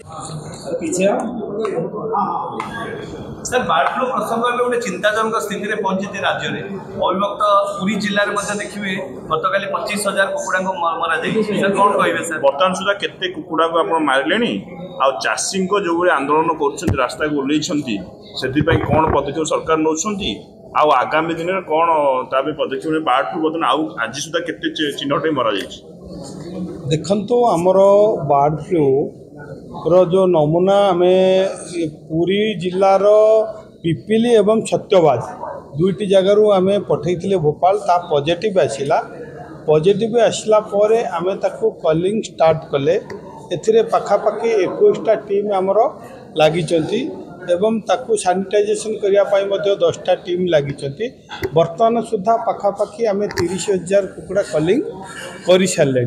पीछे sir bird flu प्रसंग में गोटे चिंताजनक स्थिति में पहुंची राज्य में अविभक्त पुरी जिले में देखिए गतकाली 25,000 कुकुड़ा मरा सर कौन कहे सर बर्तमान सुधा केते कुकुड़ा को आप मारे चाषी जो आंदोलन कर रास्ता को ओह्लैंती कौन पदक्षेप सरकार नौ आगामी दिन में कौन पदक्षेप बर्ड फ्लू बर्तमान आउ आज सुधा केते चिन्हट मरा देखो आमर बर्ड फ्लू जो नमूना आम पुरी जिलार पिपिली एवं छत्यबाद दुईटी जगार आम पठे भोपाल ता पॉजिटिव आसला पॉजिटिव आसला आम ताकू कॉलिंग स्टार्ट कले ए पाखापाखि 21टा टीम आमर लगी एवं ताकू सैनिटाइजेशन करने 10टा टीम लगी बर्तमान सुधा पाखापाखि आम 30,000 कुकुड़ा कॉलिंग कर सारे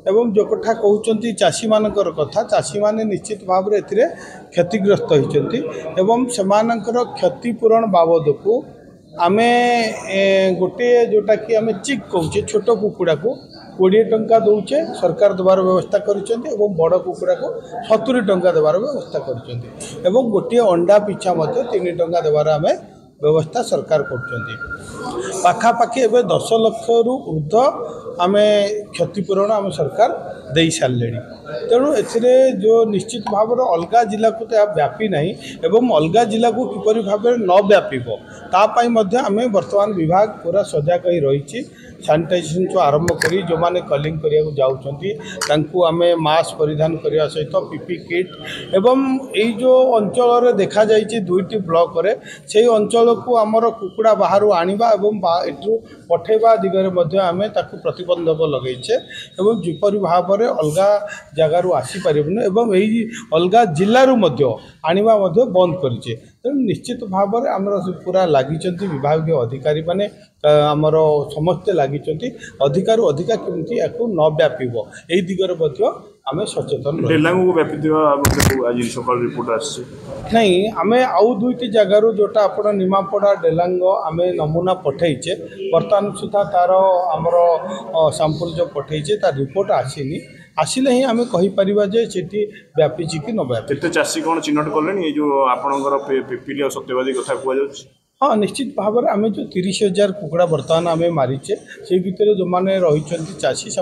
एवं जो कथा कहते चाषी मानकर कथा चाषी माने निश्चित भाव में क्षतिग्रस्त होती एवं सेमानकर क्षतिपूरण बाबद को आम गोटे जोटा कि आम चिक कहे छोट कुकुड़ा को 20 टंका दौचे सरकार देवार व्यवस्था कर बड़ कुकुड़ा को 70 टंका देवार व्यवस्था कर गोटे अंडा पिछा 3 टंका देवार आम व्यवस्था सरकार कर पाखापाखि एवं 10 लाख रु ऊर्ध आम क्षतिपूरण आम सरकार दे सारे तेणु ए जो निश्चित भाव अलग जिला को तो व्यापी ना एवं अलग जिला को किपर भाव न व्यापीब तापाई आम बर्तमान विभाग पूरा सजग रही सैनिटाइजेशन को आरंभ करी जो माने कलिंग करिया जाऊँ आम मास्क परिधान करने सहित पीपी किट एवं यही जो अंचल देखा जाइए 2टी ब्लॉक रे से अंचल को आमर कुकुड़ा बाहर आनिबा एवं एठू पठेबा दिगरे आम ताकू प्रतिबंधक लगेचे एवं जिपरि भाव में अलग जगार आसीपारन एवं यही अलग जिलूर आनिबा बंद करें तेणु निश्चित भाव में आम पूरा लगी विभाग अधिकारी माने आमर समस्ते लगी अधिकार अधिका केमती या न व्यापीब यही दिगरे आम सचेतन नहीं आम आउ 2टी जगार जोटा आप निमापड़ा डेलांग आम नमूना पठेचे बर्तमान सुधा तार आमर सैंपल जो पठेचे तार रिपोर्ट आसीनी आसिले ही आम कहीपर जे व्यापी कि न व्यापी चाषी कौन चिन्हट कले जो आपंकर पिपिली और सत्यवादी कथा कह हाँ निश्चित भाव में आम जो 30,000 कुकुड़ा बर्तमान आम मारिचे से भितर जो मैंने रही चाषी से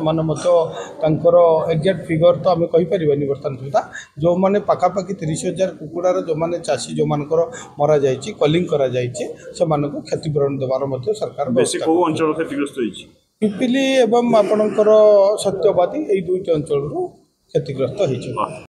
एक्जाक्ट फिगर तो आम कहीपर बर्तमान सुधा जो मैंने पाखापाखि 30,000 कुकुड़ार जो मैंने चाषी जो मानकर मरा जाइए कलिंग करा जाइए से क्षतिपूरण देवार सरकार अंचल क्षतिग्रस्त पिपिली एवं आपणकर सत्यवादी यही 2टी अंचल क्षतिग्रस्त होती।